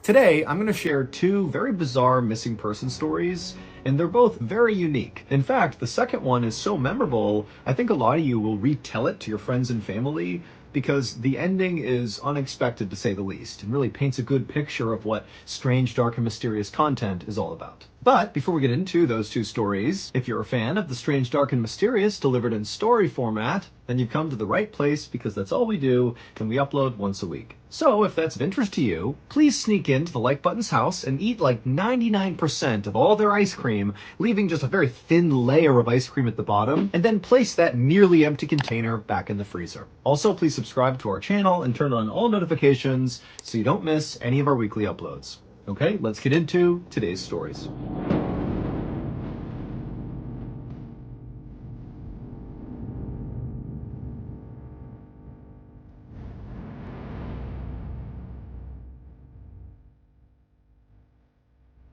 Today, I'm going to share two very bizarre missing person stories, and they're both very unique. In fact, the second one is so memorable, I think a lot of you will retell it to your friends and family because the ending is unexpected to say the least, and really paints a good picture of what strange, dark, and mysterious content is all about. But before we get into those two stories, if you're a fan of the strange, dark, and mysterious delivered in story format, then you've come to the right place because that's all we do and we upload once a week. So if that's of interest to you, please sneak into the like button's house and eat like 99% of all their ice cream, leaving just a very thin layer of ice cream at the bottom, and then place that nearly empty container back in the freezer. Also, please subscribe to our channel and turn on all notifications so you don't miss any of our weekly uploads. Okay, let's get into today's stories.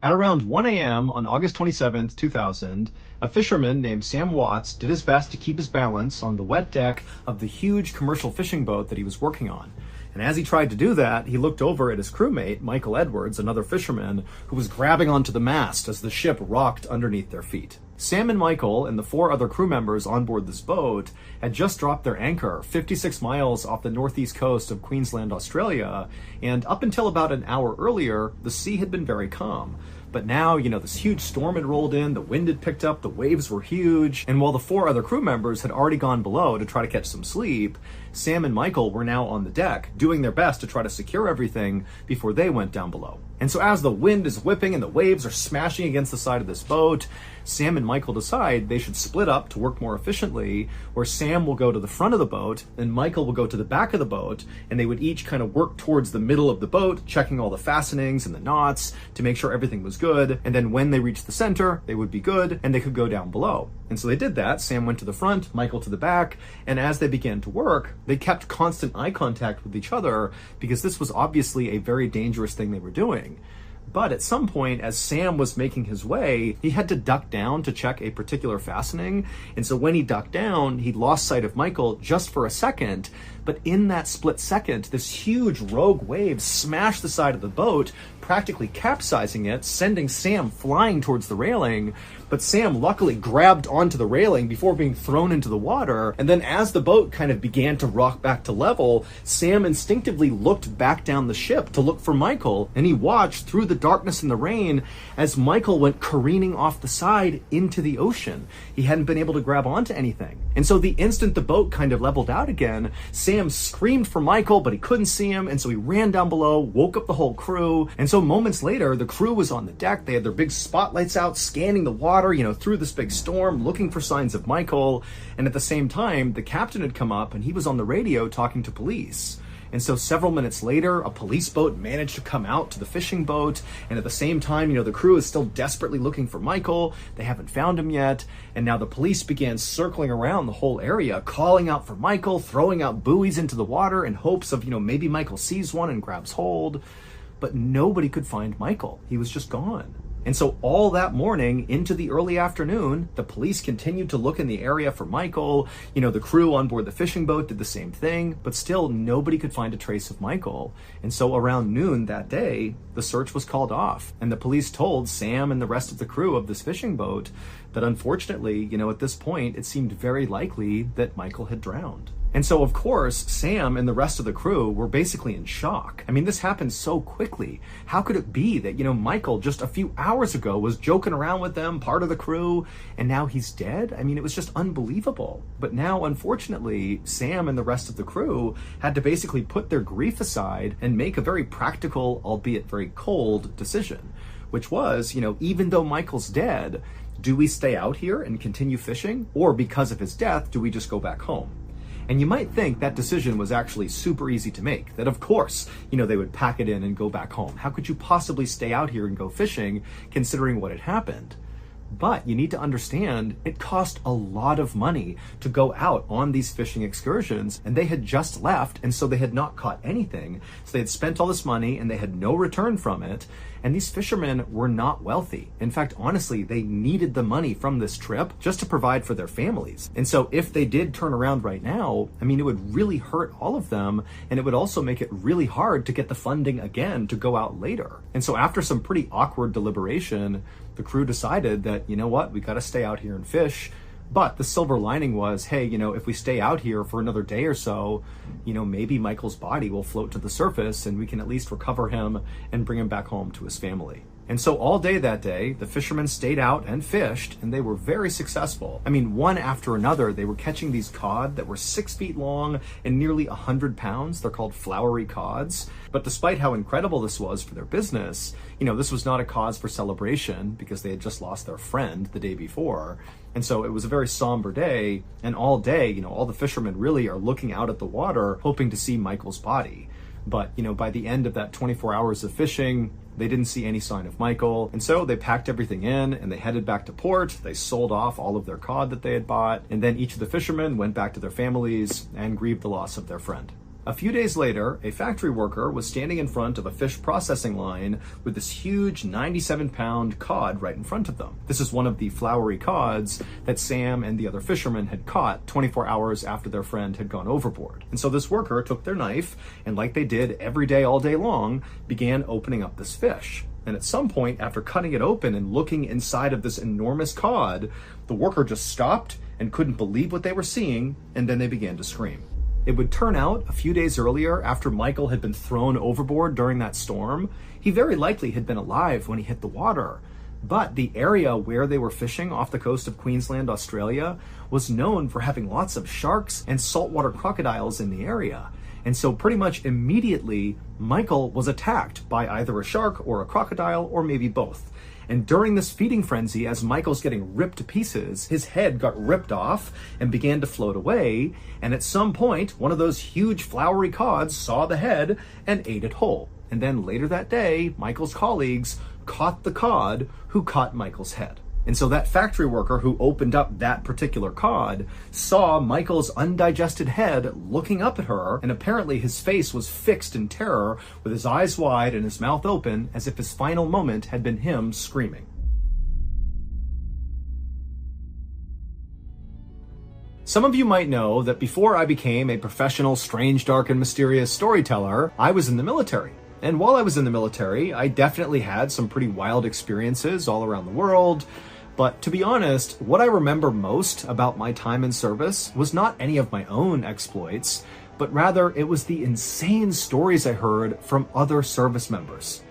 At around 1 a.m. on August 27th, 2000, a fisherman named Sam Watts did his best to keep his balance on the wet deck of the huge commercial fishing boat that he was working on. And as he tried to do that, he looked over at his crewmate, Michael Edwards, another fisherman, who was grabbing onto the mast as the ship rocked underneath their feet. Sam and Michael and the four other crew members on board this boat had just dropped their anchor 56 miles off the northeast coast of Queensland, Australia, and up until about an hour earlier, the sea had been very calm. But now, this huge storm had rolled in, the wind had picked up, the waves were huge, and while the four other crew members had already gone below to try to catch some sleep, Sam and Michael were now on the deck, doing their best to try to secure everything before they went down below. And so as the wind is whipping and the waves are smashing against the side of this boat, Sam and Michael decide they should split up to work more efficiently, where Sam will go to the front of the boat and Michael will go to the back of the boat, and they would each kind of work towards the middle of the boat, checking all the fastenings and the knots to make sure everything was good, and then when they reached the center, they would be good and they could go down below. And so they did that. Sam went to the front, Michael to the back, and as they began to work, they kept constant eye contact with each other because this was obviously a very dangerous thing they were doing. But at some point, as Sam was making his way, he had to duck down to check a particular fastening. And so when he ducked down, he lost sight of Michael just for a second. But in that split second, this huge rogue wave smashed the side of the boat, practically capsizing it, sending Sam flying towards the railing. But Sam luckily grabbed onto the railing before being thrown into the water. And then as the boat kind of began to rock back to level, Sam instinctively looked back down the ship to look for Michael. And he watched through the darkness and the rain as Michael went careening off the side into the ocean. He hadn't been able to grab onto anything. And so the instant the boat kind of leveled out again, Sam screamed for Michael, but he couldn't see him. And so he ran down below, woke up the whole crew. And so moments later, the crew was on the deck. They had their big spotlights out, scanning the water, through this big storm, looking for signs of Michael. And at the same time, the captain had come up and he was on the radio talking to police. And so several minutes later, a police boat managed to come out to the fishing boat. And at the same time, the crew is still desperately looking for Michael. They haven't found him yet. And now the police began circling around the whole area, calling out for Michael, throwing out buoys into the water in hopes of, maybe Michael sees one and grabs hold. But nobody could find Michael. He was just gone. And so all that morning into the early afternoon, the police continued to look in the area for Michael. The crew on board the fishing boat did the same thing, but still nobody could find a trace of Michael. And so around noon that day, the search was called off. And the police told Sam and the rest of the crew of this fishing boat that unfortunately, at this point, it seemed very likely that Michael had drowned. And so, of course, Sam and the rest of the crew were basically in shock. I mean, this happened so quickly. How could it be that, Michael just a few hours ago was joking around with them, part of the crew, and now he's dead? I mean, it was just unbelievable. But now, unfortunately, Sam and the rest of the crew had to basically put their grief aside and make a very practical, albeit very cold, decision, which was, even though Michael's dead, do we stay out here and continue fishing? Or because of his death, do we just go back home? And you might think that decision was actually super easy to make, that of course, they would pack it in and go back home. How could you possibly stay out here and go fishing considering what had happened? But you need to understand, it cost a lot of money to go out on these fishing excursions, and they had just left, and so they had not caught anything. So they had spent all this money and they had no return from it. And these fishermen were not wealthy. In fact, honestly, they needed the money from this trip just to provide for their families. And so if they did turn around right now, I mean, it would really hurt all of them. And it would also make it really hard to get the funding again to go out later. And so after some pretty awkward deliberation, the crew decided that, you know what, we got to stay out here and fish. But the silver lining was, hey, if we stay out here for another day or so, maybe Michael's body will float to the surface and we can at least recover him and bring him back home to his family. And so all day that day, the fishermen stayed out and fished, and they were very successful. I mean, one after another, they were catching these cod that were 6 feet long and nearly 100 pounds. They're called flowery cods. But despite how incredible this was for their business, this was not a cause for celebration because they had just lost their friend the day before. And so it was a very somber day, and all day, all the fishermen really are looking out at the water, hoping to see Michael's body. But, by the end of that 24 hours of fishing, they didn't see any sign of Michael. And so they packed everything in and they headed back to port. They sold off all of their cod that they had bought. And then each of the fishermen went back to their families and grieved the loss of their friend. A few days later, a factory worker was standing in front of a fish processing line with this huge 97-pound cod right in front of them. This is one of the flowery cods that Sam and the other fishermen had caught 24 hours after their friend had gone overboard. And so this worker took their knife and, like they did every day all day long, began opening up this fish. And at some point, after cutting it open and looking inside of this enormous cod, the worker just stopped and couldn't believe what they were seeing, and then they began to scream. It would turn out a few days earlier, after Michael had been thrown overboard during that storm, he very likely had been alive when he hit the water. But the area where they were fishing off the coast of Queensland, Australia, was known for having lots of sharks and saltwater crocodiles in the area. And so pretty much immediately, Michael was attacked by either a shark or a crocodile, or maybe both. And during this feeding frenzy, as Michael's getting ripped to pieces, his head got ripped off and began to float away. And at some point, one of those huge flowery cods saw the head and ate it whole. And then later that day, Michael's colleagues caught the cod who caught Michael's head. And so that factory worker who opened up that particular cod saw Michael's undigested head looking up at her, and apparently his face was fixed in terror with his eyes wide and his mouth open as if his final moment had been him screaming. Some of you might know that before I became a professional, strange, dark, and mysterious storyteller, I was in the military. And while I was in the military, I definitely had some pretty wild experiences all around the world. But to be honest, what I remember most about my time in service was not any of my own exploits, but rather it was the insane stories I heard from other service members.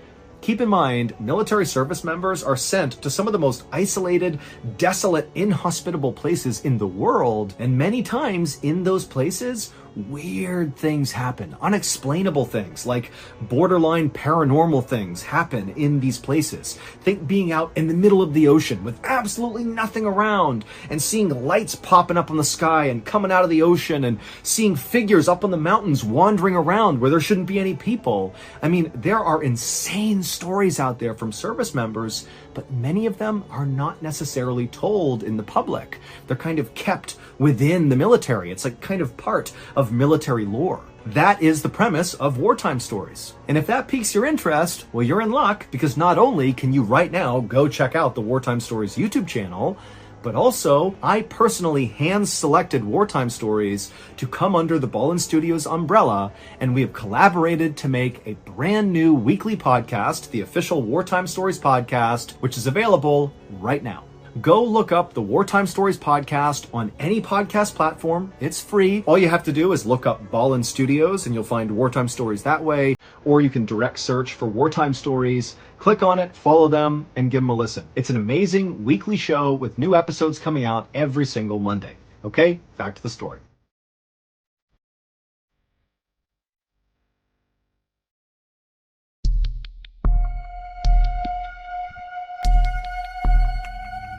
Keep in mind, military service members are sent to some of the most isolated, desolate, inhospitable places in the world, and many times in those places, weird things happen. Unexplainable things, like borderline paranormal things, happen in these places. Think being out in the middle of the ocean with absolutely nothing around and seeing lights popping up in the sky and coming out of the ocean, and seeing figures up on the mountains wandering around where there shouldn't be any people. I mean, there are insane stories out there from service members, but many of them are not necessarily told in the public. They're kind of kept within the military. It's like kind of part of military lore. That is the premise of wartime stories. And if that piques your interest, well, you're in luck, because not only can you right now go check out the Wartime Stories YouTube channel, but also I personally hand-selected wartime stories to come under the Ballin Studios umbrella, and we have collaborated to make a brand new weekly podcast, the official Wartime Stories podcast, which is available right now. Go look up the Wartime Stories podcast on any podcast platform. It's free. All you have to do is look up Ballin Studios and you'll find Wartime Stories that way, or you can direct search for Wartime Stories, click on it, follow them, and give them a listen. It's an amazing weekly show with new episodes coming out every single Monday. Okay, back to the story.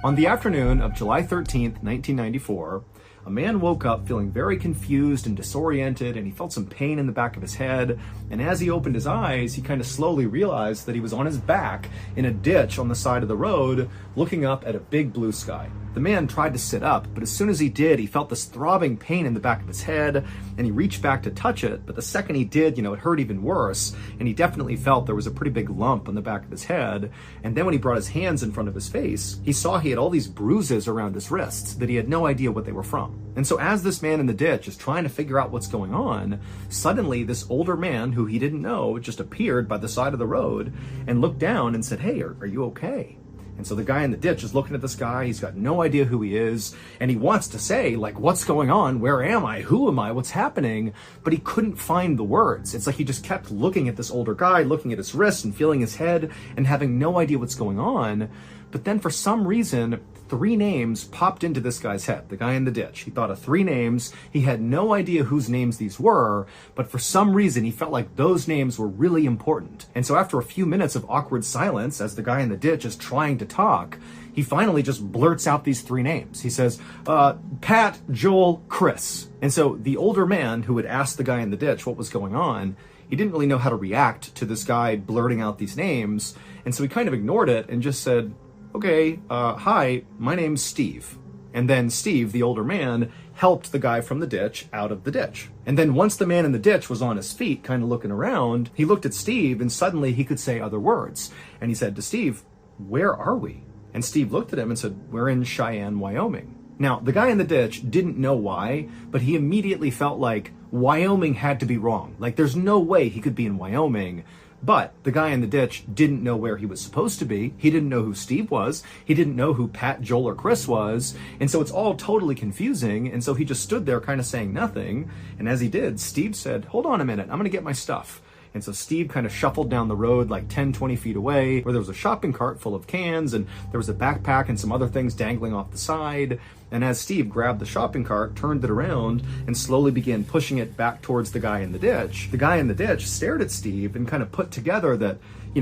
On the afternoon of July 13th, 1994, a man woke up feeling very confused and disoriented, and he felt some pain in the back of his head. And as he opened his eyes, he kind of slowly realized that he was on his back in a ditch on the side of the road, looking up at a big blue sky. The man tried to sit up, but as soon as he did, he felt this throbbing pain in the back of his head, and he reached back to touch it, but the second he did, it hurt even worse, and he definitely felt there was a pretty big lump on the back of his head. And then when he brought his hands in front of his face, he saw he had all these bruises around his wrists that he had no idea what they were from. And so as this man in the ditch is trying to figure out what's going on, suddenly this older man who he didn't know just appeared by the side of the road and looked down and said, "Hey, are you okay?" And so the guy in the ditch is looking at this guy. He's got no idea who he is. And he wants to say, like, what's going on? Where am I? Who am I? What's happening? But he couldn't find the words. It's like he just kept looking at this older guy, looking at his wrist and feeling his head and having no idea what's going on. But then for some reason, 3 names popped into this guy's head, the guy in the ditch. He thought of 3 names. He had no idea whose names these were, but for some reason, he felt like those names were really important. And so after a few minutes of awkward silence, as the guy in the ditch is trying to talk, he finally just blurts out these 3 names. He says, Pat, Joel, Chris. And so the older man who had asked the guy in the ditch what was going on, he didn't really know how to react to this guy blurting out these names. And so he kind of ignored it and just said, "Okay, hi, my name's Steve." And then Steve, the older man, helped the guy from the ditch out of the ditch. And then once the man in the ditch was on his feet, kind of looking around, he looked at Steve and suddenly he could say other words. And he said to Steve, "Where are we?" And Steve looked at him and said, "We're in Cheyenne, Wyoming." Now, the guy in the ditch didn't know why, but he immediately felt like Wyoming had to be wrong. Like, there's no way he could be in Wyoming. But the guy in the ditch didn't know where he was supposed to be. He didn't know who Steve was. He didn't know who Pat, Joel, or Chris was. And so it's all totally confusing. And so he just stood there kind of saying nothing. And as he did, Steve said, "Hold on a minute, I'm going to get my stuff." And so Steve kind of shuffled down the road like 10, 20 feet away, where there was a shopping cart full of cans, and there was a backpack and some other things dangling off the side. And as Steve grabbed the shopping cart, turned it around, and slowly began pushing it back towards the guy in the ditch stared at Steve and kind of put together that,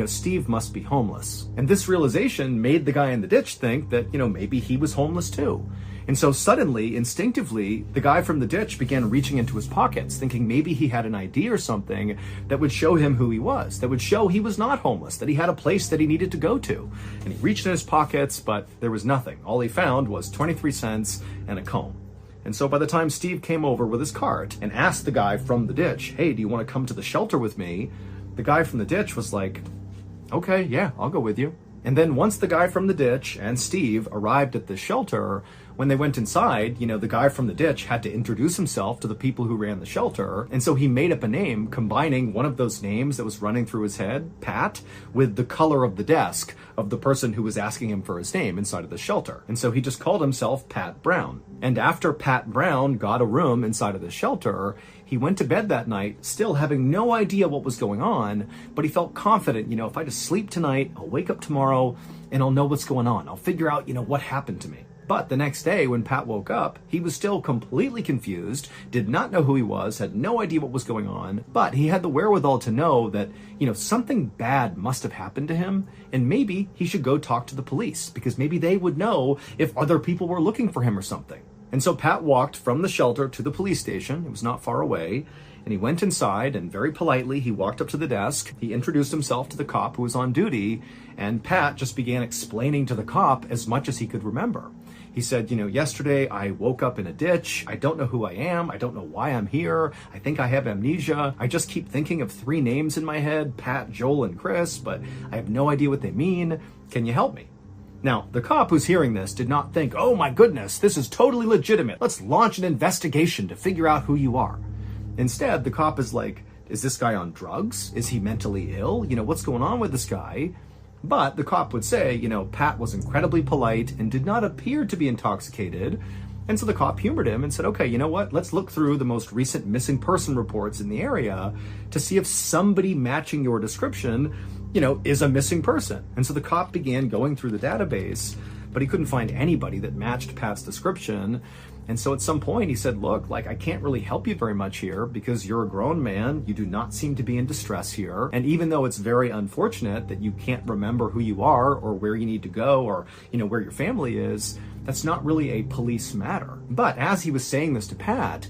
Steve must be homeless. And this realization made the guy in the ditch think that, maybe he was homeless too. And so suddenly, instinctively, the guy from the ditch began reaching into his pockets, thinking maybe he had an ID or something that would show him who he was, that would show he was not homeless, that he had a place that he needed to go to. And he reached in his pockets, but there was nothing. All he found was 23 cents and a comb. And so by the time Steve came over with his cart and asked the guy from the ditch, "Hey, do you want to come to the shelter with me?" the guy from the ditch was like, "Okay, yeah, I'll go with you." And then once the guy from the ditch and Steve arrived at the shelter, when they went inside, the guy from the ditch had to introduce himself to the people who ran the shelter. And so he made up a name combining one of those names that was running through his head, Pat, with the color of the desk of the person who was asking him for his name inside of the shelter. And so he just called himself Pat Brown. And after Pat Brown got a room inside of the shelter, he went to bed that night, still having no idea what was going on, but he felt confident, if I just sleep tonight, I'll wake up tomorrow and I'll know what's going on. I'll figure out, what happened to me. But the next day when Pat woke up, he was still completely confused, did not know who he was, had no idea what was going on, but he had the wherewithal to know that, something bad must have happened to him, and maybe he should go talk to the police, because maybe they would know if other people were looking for him or something. And so Pat walked from the shelter to the police station. It was not far away. And he went inside and very politely, he walked up to the desk. He introduced himself to the cop who was on duty. And Pat just began explaining to the cop as much as he could remember. He said, yesterday I woke up in a ditch. I don't know who I am. I don't know why I'm here. I think I have amnesia. I just keep thinking of 3 names in my head, Pat, Joel, and Chris, but I have no idea what they mean. Can you help me? Now, the cop who's hearing this did not think, "Oh my goodness, this is totally legitimate. Let's launch an investigation to figure out who you are." Instead, the cop is like, "Is this guy on drugs? Is he mentally ill? What's going on with this guy?" But the cop would say, Pat was incredibly polite and did not appear to be intoxicated. And so the cop humored him and said, "Okay, you know what? Let's look through the most recent missing person reports in the area to see if somebody matching your description, is a missing person." And so the cop began going through the database, but he couldn't find anybody that matched Pat's description. And so at some point he said, "Look, I can't really help you very much here because you're a grown man. You do not seem to be in distress here. And even though it's very unfortunate that you can't remember who you are or where you need to go or, where your family is, That's not really a police matter. But as he was saying this to Pat,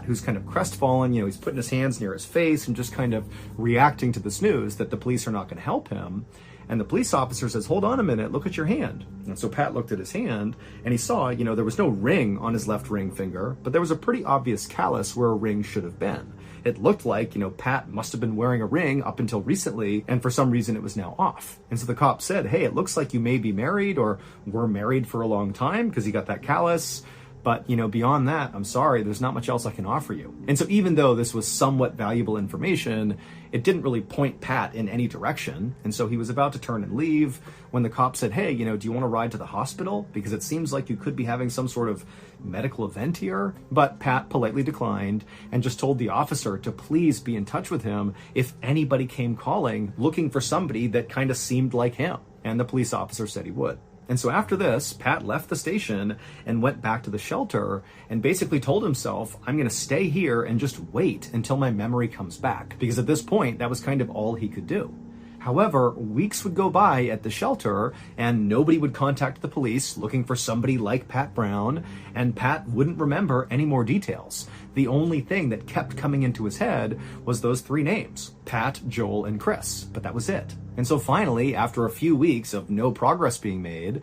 who's kind of crestfallen, he's putting his hands near his face and just kind of reacting to this news that the police are not going to help him. And the police officer says, hold on a minute, look at your hand. And so Pat looked at his hand and he saw, there was no ring on his left ring finger, but there was a pretty obvious callus where a ring should have been. It looked like, Pat must have been wearing a ring up until recently, and for some reason it was now off. And so the cop said, hey, it looks like you may be married or were married for a long time because you got that callus. But, beyond that, I'm sorry, there's not much else I can offer you. And so even though this was somewhat valuable information, it didn't really point Pat in any direction. And so he was about to turn and leave when the cop said, hey, do you want to ride to the hospital? Because it seems like you could be having some sort of medical event here. But Pat politely declined and just told the officer to please be in touch with him if anybody came calling looking for somebody that kind of seemed like him. And the police officer said he would. And so after this, Pat left the station and went back to the shelter and basically told himself, I'm going to stay here and just wait until my memory comes back. Because at this point, that was kind of all he could do. However, weeks would go by at the shelter and nobody would contact the police looking for somebody like Pat Brown, and Pat wouldn't remember any more details. The only thing that kept coming into his head was those three names, Pat, Joel, and Chris, but that was it. And so finally, after a few weeks of no progress being made,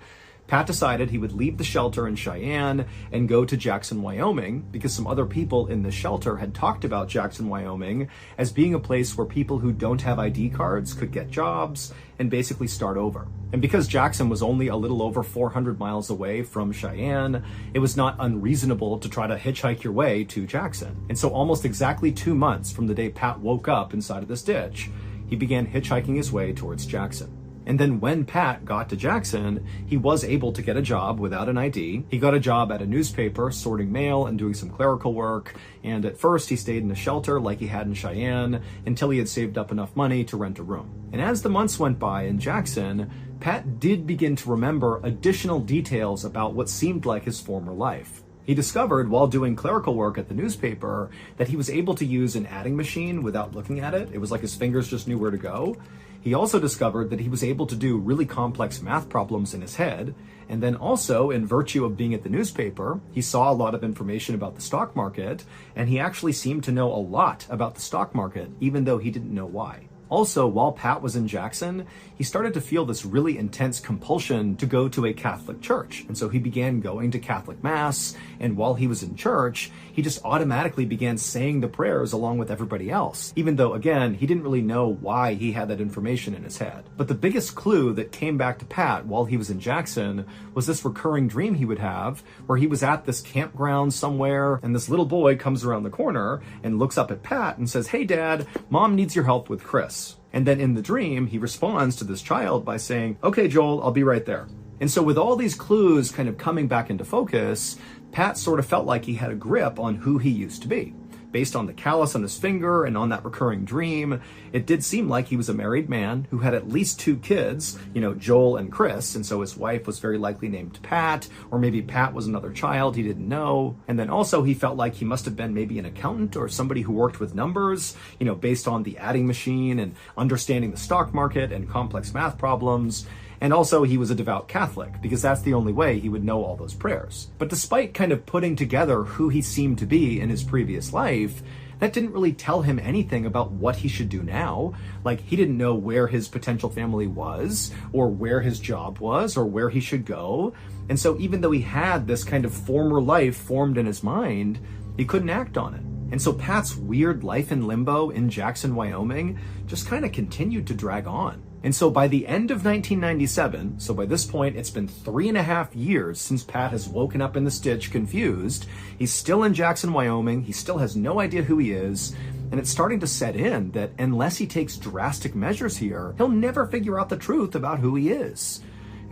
Pat decided he would leave the shelter in Cheyenne and go to Jackson, Wyoming, because some other people in the shelter had talked about Jackson, Wyoming as being a place where people who don't have ID cards could get jobs and basically start over. And because Jackson was only a little over 400 miles away from Cheyenne, it was not unreasonable to try to hitchhike your way to Jackson. And so almost exactly 2 months from the day Pat woke up inside of this ditch, he began hitchhiking his way towards Jackson. And then when Pat got to Jackson, he was able to get a job without an ID. He got a job at a newspaper sorting mail and doing some clerical work. And at first he stayed in a shelter like he had in Cheyenne until he had saved up enough money to rent a room. And as the months went by in Jackson, Pat did begin to remember additional details about what seemed like his former life. He discovered while doing clerical work at the newspaper that he was able to use an adding machine without looking at it. It was like his fingers just knew where to go. He also discovered that he was able to do really complex math problems in his head. And then also, in virtue of being at the newspaper, he saw a lot of information about the stock market, and he actually seemed to know a lot about the stock market, even though he didn't know why. Also, while Pat was in Jackson, he started to feel this really intense compulsion to go to a Catholic church. And so he began going to Catholic Mass, and while he was in church, he just automatically began saying the prayers along with everybody else, even though, again, he didn't really know why he had that information in his head. But the biggest clue that came back to Pat while he was in Jackson was this recurring dream he would have, where he was at this campground somewhere, and this little boy comes around the corner and looks up at Pat and says, "Hey, Dad, Mom needs your help with Chris." And then in the dream, he responds to this child by saying, "Okay, Joel, I'll be right there." And so with all these clues kind of coming back into focus, Pat sort of felt like he had a grip on who he used to be. Based on the callus on his finger and on that recurring dream, it did seem like he was a married man who had at least 2 kids, Joel and Chris. And so his wife was very likely named Pat, or maybe Pat was another child he didn't know. And then also he felt like he must have been maybe an accountant or somebody who worked with numbers, based on the adding machine and understanding the stock market and complex math problems. And also he was a devout Catholic, because that's the only way he would know all those prayers. But despite kind of putting together who he seemed to be in his previous life, that didn't really tell him anything about what he should do now. Like, he didn't know where his potential family was, or where his job was, or where he should go. And so even though he had this kind of former life formed in his mind, he couldn't act on it. And so Pat's weird life in limbo in Jackson, Wyoming, just kind of continued to drag on. And so by the end of 1997, so by this point, it's been 3.5 years since Pat has woken up in the ditch confused. He's still in Jackson, Wyoming. He still has no idea who he is. And it's starting to set in that unless he takes drastic measures here, he'll never figure out the truth about who he is.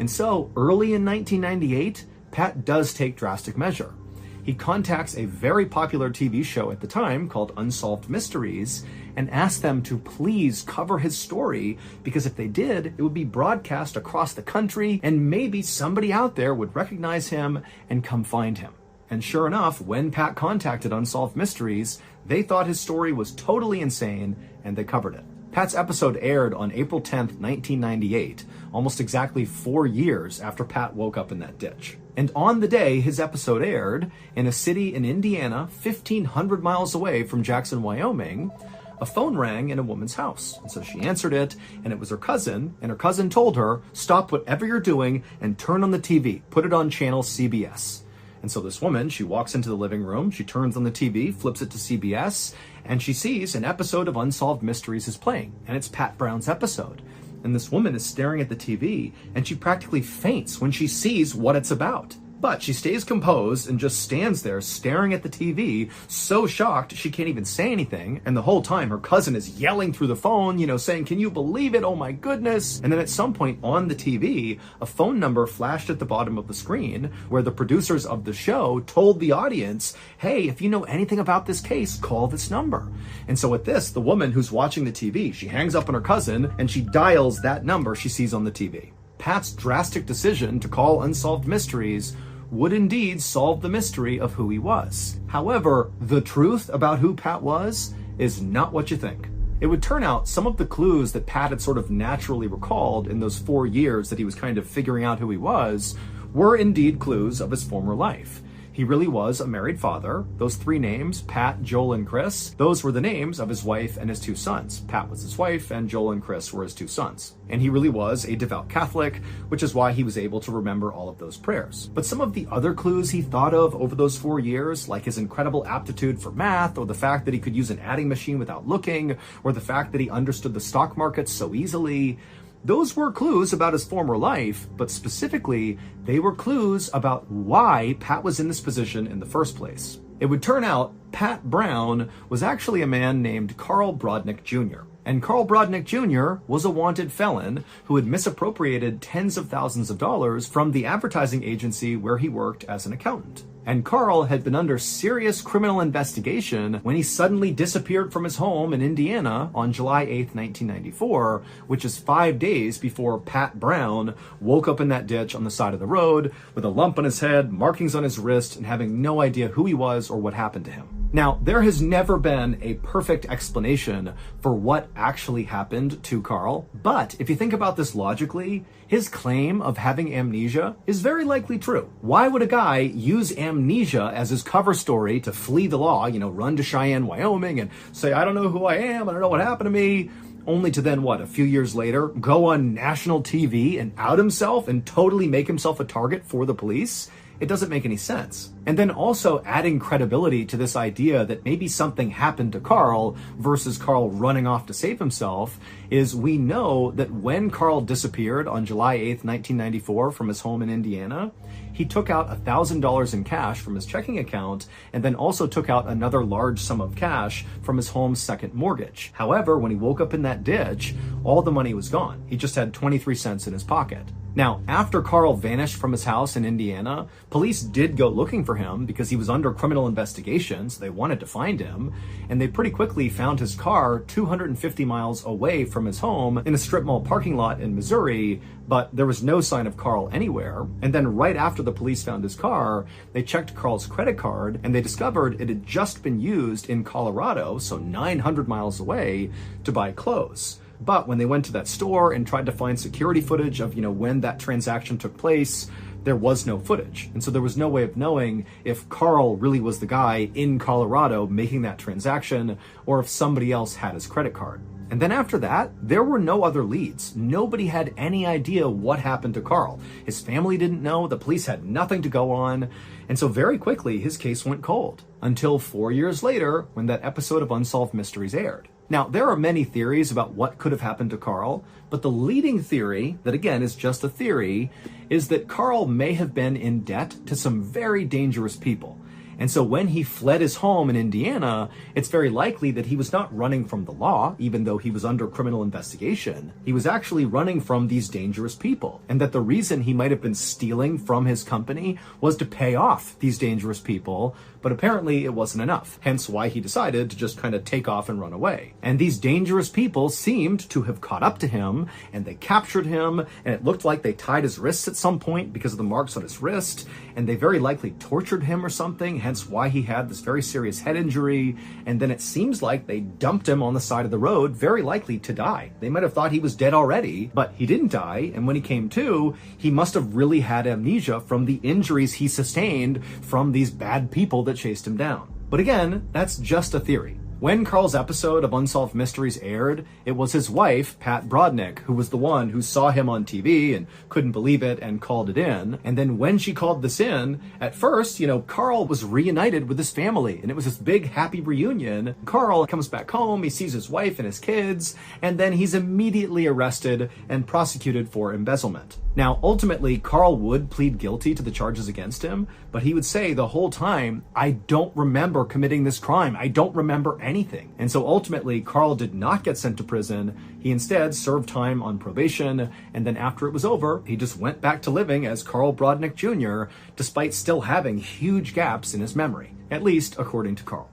And so early in 1998, Pat does take drastic measure. He contacts a very popular TV show at the time called Unsolved Mysteries and asks them to please cover his story, because if they did, it would be broadcast across the country and maybe somebody out there would recognize him and come find him. And sure enough, when Pat contacted Unsolved Mysteries, they thought his story was totally insane and they covered it. Pat's episode aired on April 10th, 1998, almost exactly 4 years after Pat woke up in that ditch. And on the day his episode aired, in a city in Indiana, 1,500 miles away from Jackson, Wyoming, a phone rang in a woman's house. And so she answered it, and it was her cousin, and her cousin told her, "Stop whatever you're doing and turn on the TV. Put it on channel CBS." And so this woman, she walks into the living room, she turns on the TV, flips it to CBS, and she sees an episode of Unsolved Mysteries is playing, and it's Pat Brown's episode. And this woman is staring at the TV, and she practically faints when she sees what it's about. But she stays composed and just stands there staring at the TV, so shocked she can't even say anything. And the whole time her cousin is yelling through the phone, saying, "Can you believe it? Oh my goodness." And then at some point on the TV, a phone number flashed at the bottom of the screen where the producers of the show told the audience, "Hey, if you know anything about this case, call this number." And so at this, the woman who's watching the TV, she hangs up on her cousin and she dials that number she sees on the TV. Pat's drastic decision to call Unsolved Mysteries would indeed solve the mystery of who he was. However, the truth about who Pat was is not what you think. It would turn out some of the clues that Pat had sort of naturally recalled in those 4 years that he was kind of figuring out who he was were indeed clues of his former life. He really was a married father. Those 3 names, Pat, Joel, and Chris, those were the names of his wife and his 2 sons. Pat was his wife, and Joel and Chris were his 2 sons. And he really was a devout Catholic, which is why he was able to remember all of those prayers. But some of the other clues he thought of over those 4 years, like his incredible aptitude for math, or the fact that he could use an adding machine without looking, or the fact that he understood the stock market so easily, those were clues about his former life, but specifically, they were clues about why Pat was in this position in the first place. It would turn out Pat Brown was actually a man named Carl Brodnick Jr. And Carl Brodnick Jr. was a wanted felon who had misappropriated tens of thousands of dollars from the advertising agency where he worked as an accountant. And Carl had been under serious criminal investigation when he suddenly disappeared from his home in Indiana on July 8th, 1994, which is 5 days before Pat Brown woke up in that ditch on the side of the road with a lump on his head, markings on his wrist, and having no idea who he was or what happened to him. Now, there has never been a perfect explanation for what actually happened to Carl, but if you think about this logically, his claim of having amnesia is very likely true. Why would a guy use amnesia as his cover story to flee the law, run to Cheyenne, Wyoming, and say, "I don't know who I am, I don't know what happened to me," only to then, a few years later, go on national TV and out himself and totally make himself a target for the police? It doesn't make any sense. And then also adding credibility to this idea that maybe something happened to Carl versus Carl running off to save himself is we know that when Carl disappeared on July 8th, 1994 from his home in Indiana, he took out $1,000 in cash from his checking account and then also took out another large sum of cash from his home's second mortgage. However, when he woke up in that ditch, all the money was gone. He just had 23 cents in his pocket. Now, after Carl vanished from his house in Indiana, police did go looking for him because he was under criminal investigation, so they wanted to find him, and they pretty quickly found his car 250 miles away from his home in a strip mall parking lot in Missouri, but there was no sign of Carl anywhere. And then right after the police found his car, they checked Carl's credit card, and they discovered it had just been used in Colorado, so 900 miles away, to buy clothes. But when they went to that store and tried to find security footage of, when that transaction took place, there was no footage. And so there was no way of knowing if Carl really was the guy in Colorado making that transaction or if somebody else had his credit card. And then after that, there were no other leads. Nobody had any idea what happened to Carl. His family didn't know, the police had nothing to go on. And so very quickly, his case went cold until 4 years later when that episode of Unsolved Mysteries aired. Now, there are many theories about what could have happened to Carl, but the leading theory, that again is just a theory, is that Carl may have been in debt to some very dangerous people. And so when he fled his home in Indiana, it's very likely that he was not running from the law, even though he was under criminal investigation. He was actually running from these dangerous people. And that the reason he might have been stealing from his company was to pay off these dangerous people, but apparently it wasn't enough. Hence why he decided to just kind of take off and run away. And these dangerous people seemed to have caught up to him, and they captured him, and it looked like they tied his wrists at some point because of the marks on his wrist, and they very likely tortured him or something, hence why he had this very serious head injury. And then it seems like they dumped him on the side of the road, very likely to die. They might have thought he was dead already, but he didn't die. And when he came to, he must have really had amnesia from the injuries he sustained from these bad people that chased him down. But again, that's just a theory. When Carl's episode of Unsolved Mysteries aired, it was his wife, Pat Brodnick, who was the one who saw him on TV and couldn't believe it and called it in. And then when she called this in, at first, Carl was reunited with his family, and it was this big happy reunion. Carl comes back home, he sees his wife and his kids, and then he's immediately arrested and prosecuted for embezzlement. Now, ultimately, Carl would plead guilty to the charges against him, but he would say the whole time, I don't remember committing this crime. I don't remember anything. And so ultimately, Carl did not get sent to prison. He instead served time on probation, and then after it was over, he just went back to living as Carl Brodnick Jr., despite still having huge gaps in his memory, at least according to Carl.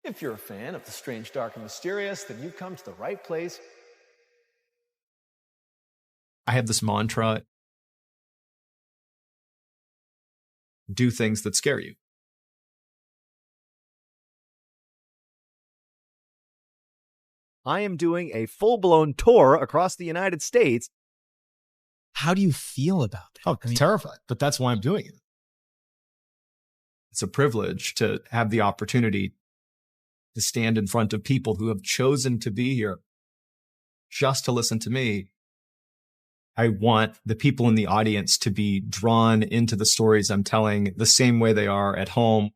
If you're a fan of the strange, dark, and mysterious, then you've come to the right place. I have this mantra: do things that scare you. I am doing a full-blown tour across the United States. How do you feel about that? Oh, terrified, but that's why I'm doing it. It's a privilege to have the opportunity to stand in front of people who have chosen to be here just to listen to me. I want the people in the audience to be drawn into the stories I'm telling the same way they are at home